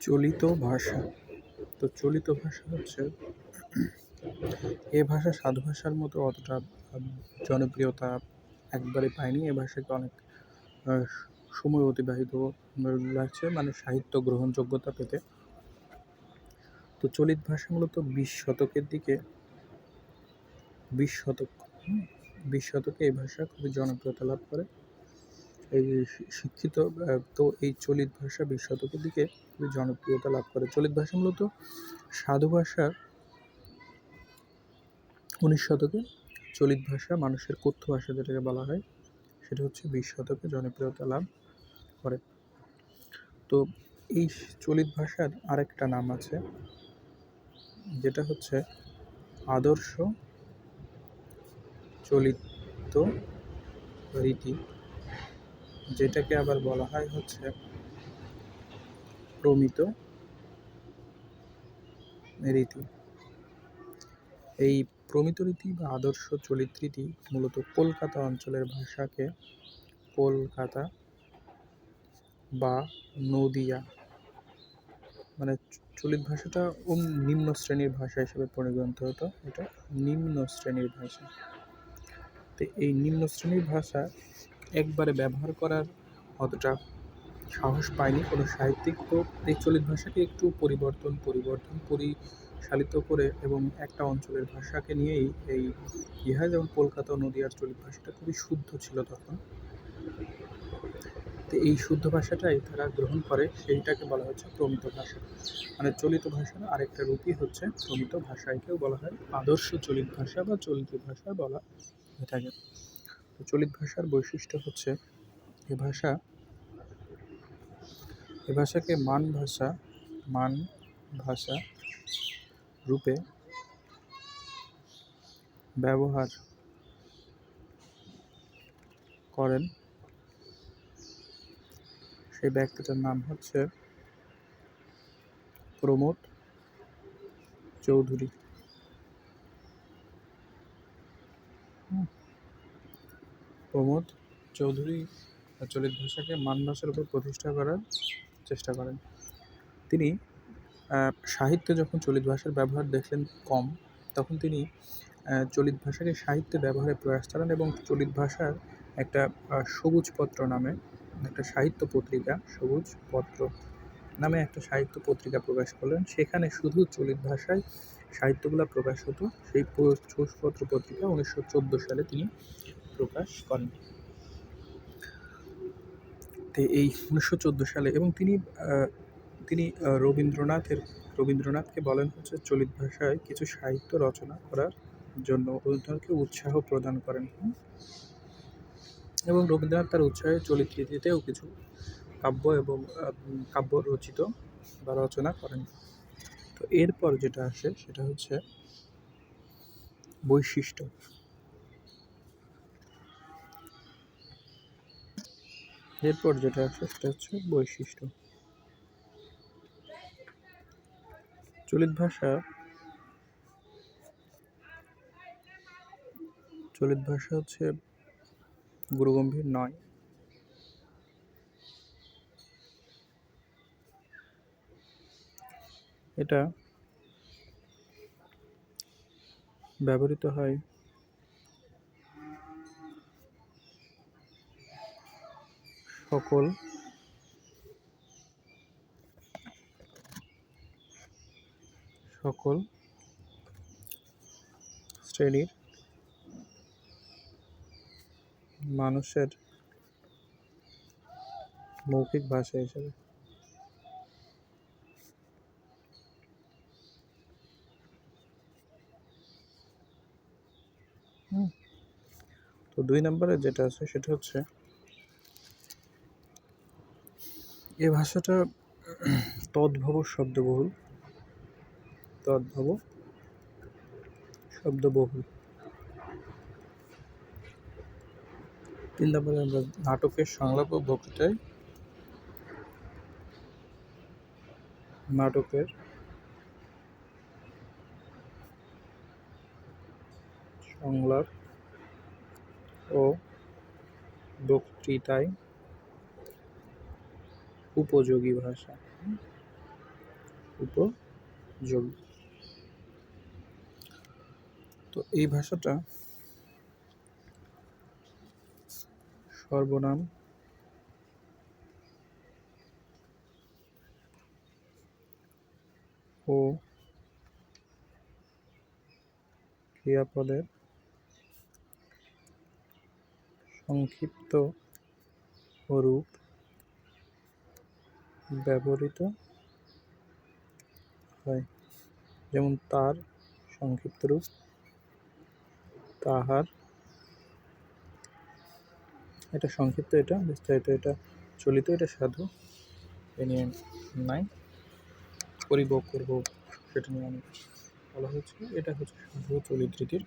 চলিত ভাষা। তো চলিত ভাষা হচ্ছে এ ভাষা সাধু ভাষার মতো অতটা জনপ্রিয়তা একবারে পায়নি। এ ভাষাকে অনেক আ সময় অতিবাহিত লাগছে মানে সাহিত্য গ্রহণযোগ্যতা পেতে। তো চলিত ভাষা মূলত ২০ শতকের দিকে ২০ শতক, ২০ শতকে এই ভাষা খুবই জনপ্রিয়তা লাভ করে। এই শিক্ষিত তো এই চলিত ভাষা ২০ শতকের দিকে খুবই জনপ্রিয়তা লাভ করে। চলিত ভাষা মূলত সাধু ভাষা ১৯ শতকে, চলিত ভাষা মানুষের কথ্য ভাষা যেটাকে বলা হয় সেটা হচ্ছে ২০ শতকে জনপ্রিয়তা লাভ করে। তো এই চলিত ভাষার আরেকটা নাম আছে যেটা হচ্ছে আদর্শ চলিত রীতি, যেটাকে আবার বলা হয় হচ্ছে প্রমিত রীতি। এই প্রমিত রীতি বা আদর্শ চলিত রীতি মূলত কলকাতা অঞ্চলের ভাষাকে কলকাতা বা নদিয়া মানে চলিত ভাষাটা নিম্ন শ্রেণীর ভাষা হিসেবে পরিগণিত হতো। এটা নিম্ন শ্রেণীর ভাষা। তো এই নিম্ন শ্রেণীর ভাষা একবারে ব্যবহার করার অতটা সাহস পায়নি কোনো সাহিত্যিক। তো এই চলিত ভাষাকে একটু পরিশালিত করে এবং একটা অঞ্চলের ভাষাকে নিয়েই এই হয়, যেমন কলকাতা ও নদিয়ার চলিত ভাষাটা খুবই শুদ্ধ ছিল তখন। তো এই শুদ্ধ ভাষাটাই তারা গ্রহণ করে, সেইটাকে বলা হচ্ছে প্রমিত ভাষা। মানে চলিত ভাষার আরেকটা রূপই হচ্ছে প্রমিত ভাষা, একেও বলা হয় আদর্শ চলিত ভাষা বা চলিত ভাষা বলা হয়ে থাকে। তো চলিত ভাষার বৈশিষ্ট্য হচ্ছে এ ভাষাকে মান ভাষা রূপে ব্যবহার করেন সেই ব্যক্তিটার নাম হচ্ছে প্রমোদ চৌধুরী। প্রমোদ চৌধুরী চলিত ভাষাকে মান ভাষার উপর প্রতিষ্ঠা করার চেষ্টা করেন। তিনি সাহিত্যে যখন চলিত ভাষার ব্যবহার দেখলেন কম, তখন তিনি চলিত ভাষাকে সাহিত্যে ব্যবহারের প্রয়াস চালান এবং চলিত ভাষার একটা সবুজপত্র নামে একটা সাহিত্য পত্রিকা, সবুজপত্র নামে একটা সাহিত্য পত্রিকা প্রকাশ করলেন। সেখানে শুধু চলিত ভাষায় সাহিত্যগুলো প্রকাশ হতো। সেই সবুজপত্র পত্রিকা ১৯১৪ সালে তিনি প্রকাশ করেন। তো এই ১৯১৪ সালে এবং তিনি রবীন্দ্রনাথকে বলেন হচ্ছে চলিত ভাষায় কিছু সাহিত্য রচনা করার জন্য, রবীন্দ্রনাথকে উৎসাহ প্রদান করেন। এবং রবীন্দ্রনাথ তার উৎসাহে চলিত রীতিতেও কিছু কাব্য রচিত বা রচনা করেন। তো এরপর যেটা আসে সেটা হচ্ছে বৈশিষ্ট্য। এরপর যেটা আসে সেটা হচ্ছে বৈশিষ্ট্য। চলিত ভাষা হচ্ছে গুরুগম্ভীর নয়। এটা ব্যবহৃত হয় সকল শ্রেণীর মানুষের মৌখিক ভাষা হিসেবে। তো ২ নম্বরে যেটা আছে সেটা হচ্ছে এ ভাষাটা তদ্ভব শব্দবহুল। ৩ নম্বরে আমরা নাটকের সংলাপ ও বক্তৃতায় নাটকের সংলাপ ও বক্তৃতায় উপযোগী ভাষা। উপযোগী। তো এই ভাষাটা সর্বনাম ও ক্রিয়াপদের সংক্ষিপ্ত রূপ ব্যবহৃত হয়। যেমন তার সংক্ষিপ্ত রূপ তাহার, এটা সংক্ষিপ্ত, এটা বিস্তারিত, এটা চলিত, এটা সাধু, এ নিয়ে নাই। করিব, করব, সেটা নিয়ে অনেক বলা হয়েছে। এটা হচ্ছে সাধু চলিত রীতির